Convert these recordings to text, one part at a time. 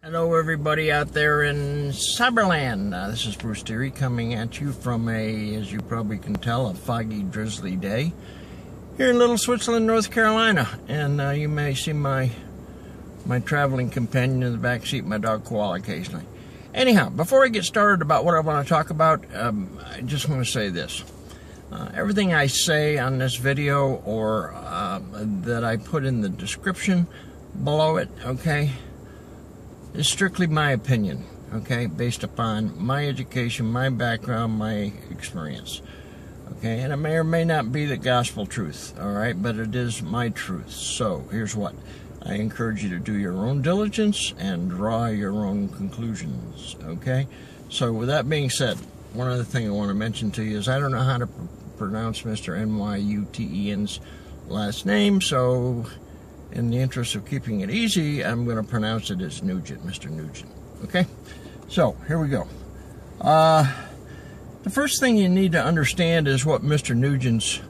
Hello everybody out there in Cyberland. This is Bruce Deary coming at you from as you probably can tell, a foggy, drizzly day here in Little Switzerland, North Carolina. And you may see my traveling companion in the back seat, my dog Koala, occasionally. Anyhow, before I get started about what I want to talk about, I just want to say this. Everything I say on this video or that I put in the description below it, okay, is strictly my opinion, okay, based upon my education, my background, my experience, okay, and it may or may not be the gospel truth, all right, but it is my truth. So here's what I encourage you to do: your own diligence and draw your own conclusions, okay. So with that being said, one other thing I want to mention to you is I don't know how to pronounce Mr. Nuyten's last name, so in the interest of keeping it easy, I'm going to pronounce it as Nugent, Mr. Nugent. Okay? So, here we go. The first thing you need to understand is what Mr. Nugent's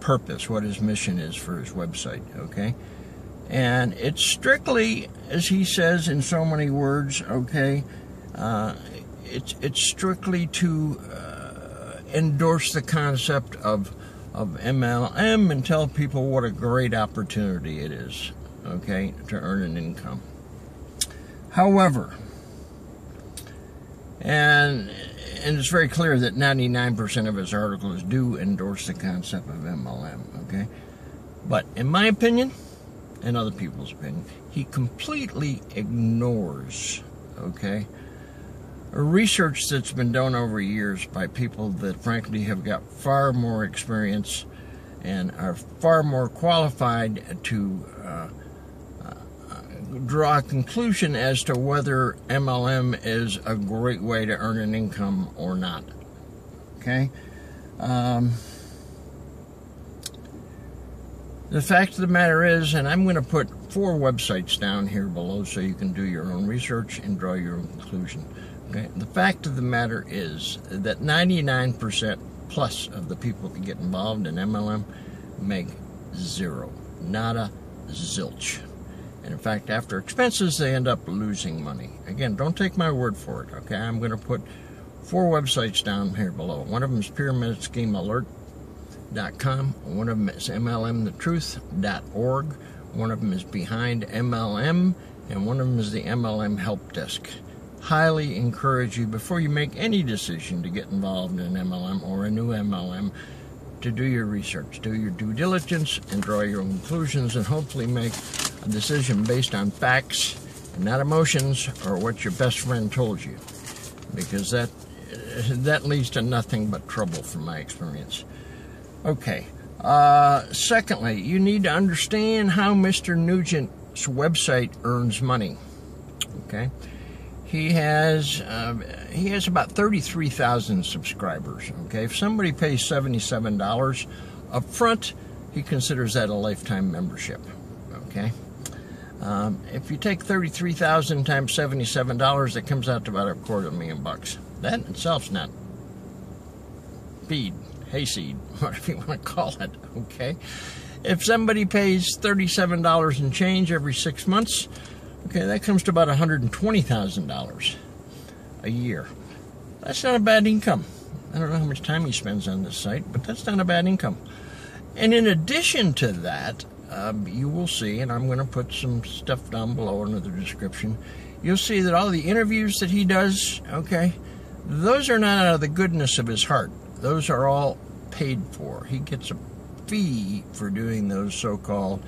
purpose, what his mission is for his website. Okay? And it's strictly, as he says in so many words, okay, it's strictly to endorse the concept of MLM and tell people what a great opportunity it is, okay, to earn an income. However, and it's very clear that 99% of his articles do endorse the concept of MLM, okay, but in my opinion, and other people's opinion, he completely ignores, okay, research that's been done over years by people that frankly have got far more experience and are far more qualified to draw a conclusion as to whether MLM is a great way to earn an income or not. Okay? The fact of the matter is, and I'm going to put 4 websites down here below so you can do your own research and draw your own conclusion. Okay. The fact of the matter is that 99% plus of the people that get involved in MLM make zero, nada, zilch. And in fact, after expenses, they end up losing money. Again, don't take my word for it, okay? I'm going to put 4 websites down here below. One of them is pyramidschemealert.com. One of them is Mlm-theTruth.org. One of them is Behind MLM. And one of them is the MLM Help Desk. Highly encourage you, before you make any decision to get involved in an MLM or a new MLM, to do your research, do your due diligence, and draw your own conclusions, and hopefully make a decision based on facts and not emotions or what your best friend told you, because that leads to nothing but trouble from my experience. Okay. Secondly, you need to understand how Mr. Nugent's website earns money. Okay. He has about 33,000 subscribers, okay? If somebody pays $77 up front, he considers that a lifetime membership, okay? If you take 33,000 times $77, that comes out to about $250,000. That in itself's not hayseed, whatever you want to call it, okay? If somebody pays $37 and change every 6 months, okay, that comes to about $120,000 a year. That's not a bad income. I don't know how much time he spends on this site, but that's not a bad income. And in addition to that, you will see, and I'm going to put some stuff down below in the description, you'll see that all the interviews that he does, okay, those are not out of the goodness of his heart. Those are all paid for. He gets a fee for doing those so-called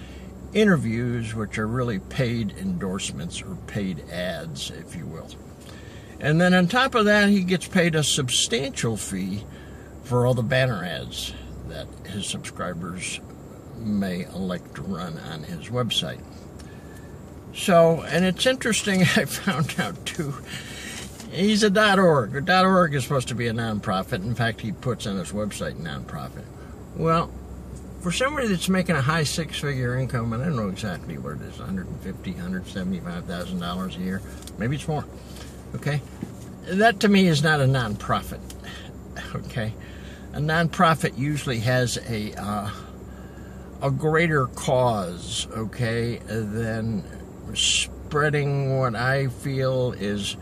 interviews, which are really paid endorsements or paid ads, if you will. And then on top of that, he gets paid a substantial fee for all the banner ads that his subscribers may elect to run on his website. So, and it's interesting, I found out too, he's a .org. .org is supposed to be a nonprofit. In fact, he puts on his website nonprofit. Well, for somebody that's making a high 6-figure income, and I don't know exactly what it is, $150,000, $175,000 a year, maybe it's more, okay? That to me is not a nonprofit, okay? A nonprofit usually has a greater cause, okay, than spreading what I feel is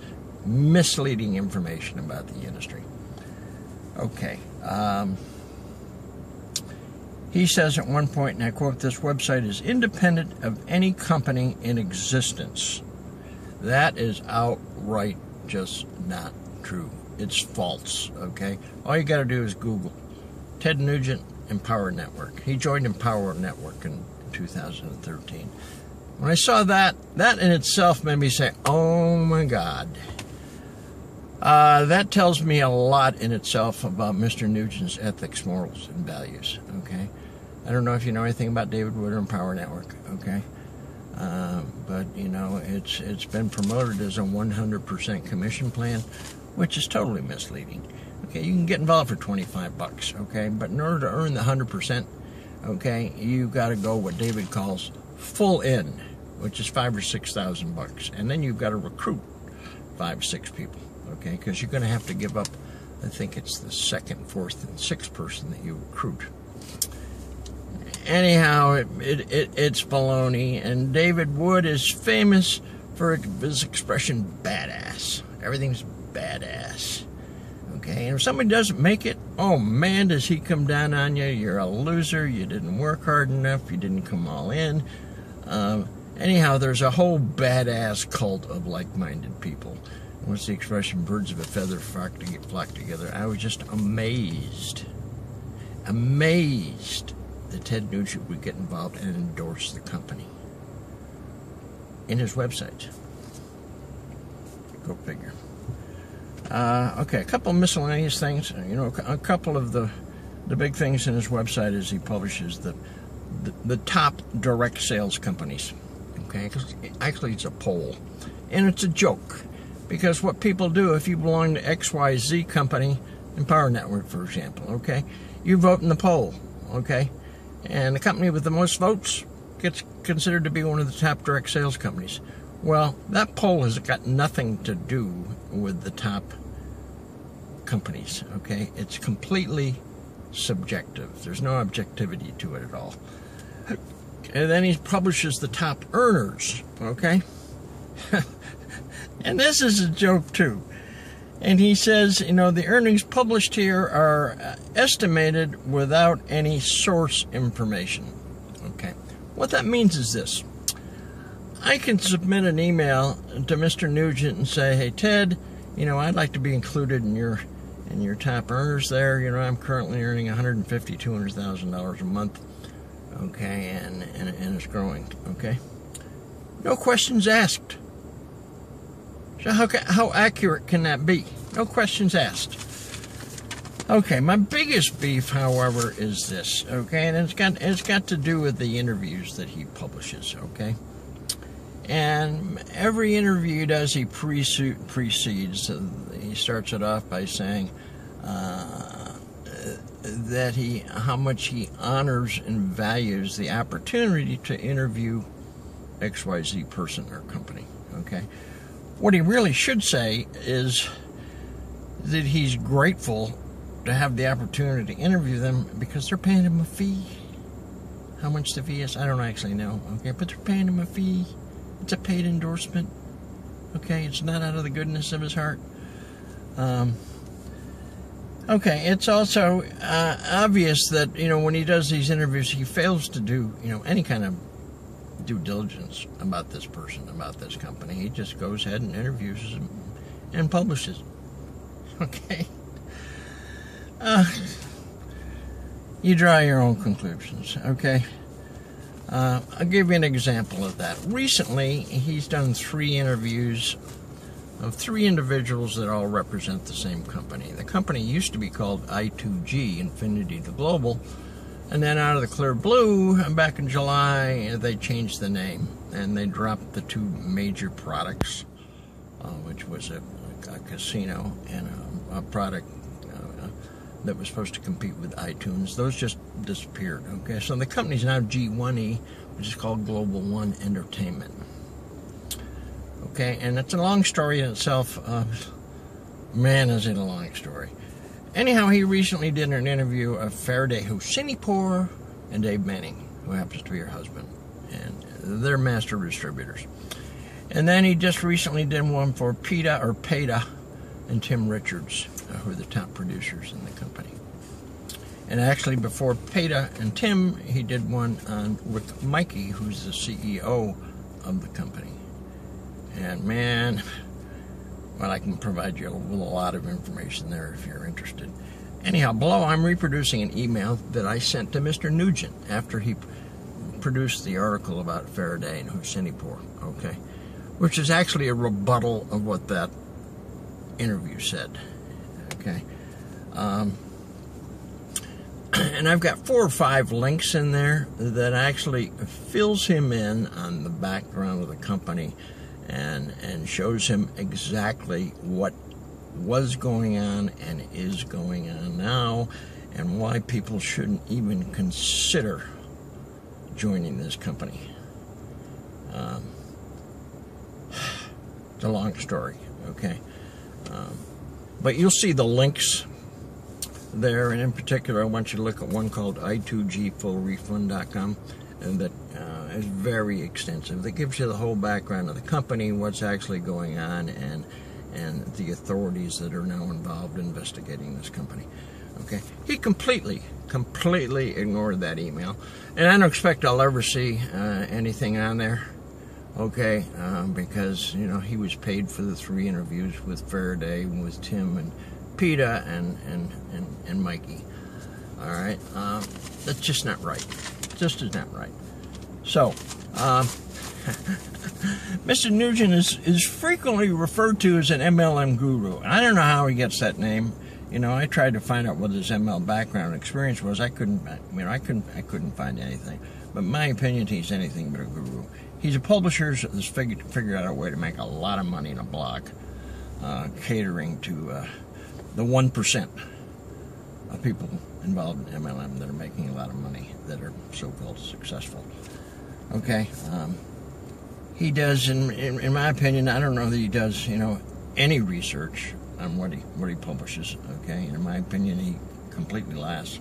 misleading information about the industry. Okay. He says at one point, and I quote, "This website is independent of any company in existence." That is outright just not true. It's false, okay? All you got to do is Google Ted Nuyten Empower Network. He joined Empower Network in 2013. When I saw that in itself made me say, oh my God. That tells me a lot in itself about Mr. Nuyten's ethics, morals, and values, okay? I don't know if you know anything about David Wood or Empower Network, okay? But, you know, it's been promoted as a 100% commission plan, which is totally misleading. Okay, you can get involved for $25, okay? But in order to earn the 100%, okay, you got to go what David calls full in, which is $5,000 or $6,000, and then you've got to recruit 5, 6 people, okay? Because you're going to have to give up, I think it's the 2nd, 4th, and 6th person that you recruit. Anyhow, it's baloney, and David Wood is famous for his expression, badass. Everything's badass. Okay, and if somebody doesn't make it, oh man, does he come down on you. You're a loser, you didn't work hard enough, you didn't come all in. Anyhow, there's a whole badass cult of like-minded people. What's the expression, birds of a feather flock together? I was just amazed that Ted Nuyten would get involved and endorse the company in his website. Go figure. Okay, a couple of miscellaneous things. You know, a couple of the big things in his website is he publishes the top direct sales companies. Okay, actually it's a poll, and it's a joke, because what people do, if you belong to XYZ company, Empower Network, for example, okay, you vote in the poll, okay, and the company with the most votes gets considered to be one of the top direct sales companies. Well, that poll has got nothing to do with the top companies, okay? It's completely subjective. There's no objectivity to it at all. And then he publishes the top earners, okay? And this is a joke, too. And he says, you know, the earnings published here are estimated without any source information, okay? What that means is this. I can submit an email to Mr. Nuyten and say, hey, Ted, you know, I'd like to be included in your top earners there. You know, I'm currently earning $150,000, $200,000 a month, okay, and it's growing, okay? No questions asked. So how accurate can that be? No questions asked. Okay, my biggest beef, however, is this, okay, and it's got to do with the interviews that he publishes, okay? And every interview he does, he precedes. He starts it off by saying that how much he honors and values the opportunity to interview XYZ person or company. Okay, what he really should say is that he's grateful to have the opportunity to interview them because they're paying him a fee. How much the fee is, I don't actually know. Okay, but they're paying him a fee. It's a paid endorsement, okay? It's not out of the goodness of his heart. Okay, it's also obvious that, you know, when he does these interviews, he fails to do, you know, any kind of due diligence about this person, about this company. He just goes ahead and interviews them and publishes. Okay? You draw your own conclusions, okay? I'll give you an example of that. Recently, he's done 3 interviews of 3 individuals that all represent the same company. The company used to be called I2G, Infinity to Global, and then out of the clear blue, back in July, they changed the name, and they dropped the 2 major products, which was a casino and a product that was supposed to compete with iTunes. Those just disappeared, okay? So the company's now G1E, which is called Global One Entertainment. Okay, and it's a long story in itself. Man, is it a long story. Anyhow, he recently did an interview of Faraday Hossenipour and Dave Manning, who happens to be her husband, and they're master distributors. And then he just recently did one for PETA and Tim Richards, who are the top producers in the company. And actually, before PETA and Tim, he did one on Rick Maike, who's the CEO of the company. And man, well, I can provide you with a lot of information there if you're interested. Anyhow, below I'm reproducing an email that I sent to Mr. Nuyten after he produced the article about Faraday and Hossenipour, okay? Which is actually a rebuttal of what that interview said, okay? And I've got 4 or 5 links in there that actually fills him in on the background of the company and shows him exactly what was going on and is going on now and why people shouldn't even consider joining this company. It's a long story, okay? But you'll see the links there, and in particular I want you to look at one called i2gfullrefund.com, and that is very extensive. That gives you the whole background of the company, what's actually going on, and the authorities that are now involved investigating this company. Okay, he completely ignored that email, and I don't expect I'll ever see anything on there. Okay, because you know he was paid for the 3 interviews with Faraday, with Tim and PETA and Maike. All right, that's just not right. Just is not right. So, Mr. Nuyten is frequently referred to as an MLM guru. I don't know how he gets that name. You know, I tried to find out what his ML background experience was. I couldn't find anything. But in my opinion, he's anything but a guru. He's a publisher that's figured out a way to make a lot of money in a blog, catering to the 1% of people involved in MLM that are making a lot of money, that are so-called successful. Okay, he does, in my opinion, I don't know that he does, you know, any research on what he publishes. Okay, and in my opinion, he completely lacks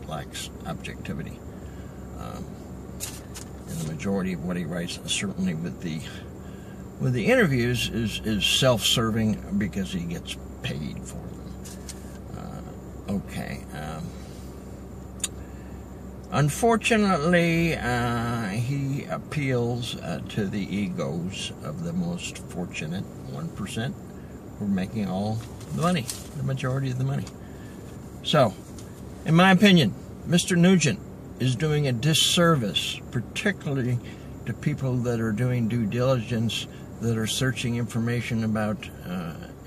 objectivity. And the majority of what he writes, certainly with the interviews, is self-serving because he gets paid for them. Okay. Unfortunately, he appeals to the egos of the most fortunate 1% who are making all the money, the majority of the money. So, in my opinion, Mr. Nuyten is doing a disservice, particularly to people that are doing due diligence, that are searching information about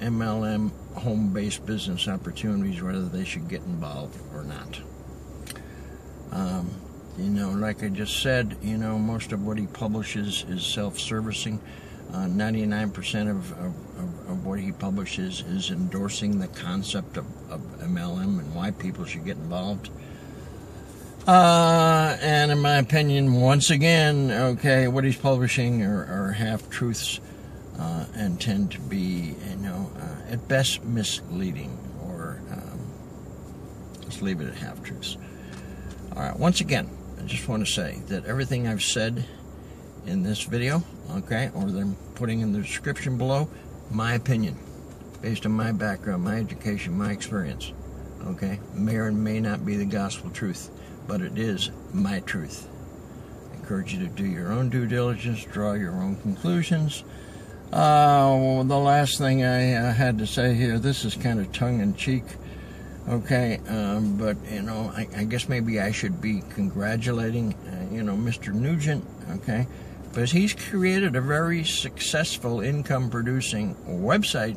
MLM home-based business opportunities, whether they should get involved or not. You know, like I just said, you know, most of what he publishes is self-servicing. 99% of what he publishes is endorsing the concept of MLM and why people should get involved. And in my opinion, once again, okay, what he's publishing are half-truths and tend to be, you know, at best misleading, or let's leave it at half-truths. All right, once again, I just want to say that everything I've said in this video, okay, or that I'm putting in the description below, my opinion, based on my background, my education, my experience, okay, may or may not be the gospel truth, but it is my truth. I encourage you to do your own due diligence, draw your own conclusions. The last thing I had to say here, this is kind of tongue-in-cheek, okay, but, you know, I guess maybe I should be congratulating, you know, Mr. Nuyten, okay, because he's created a very successful income-producing website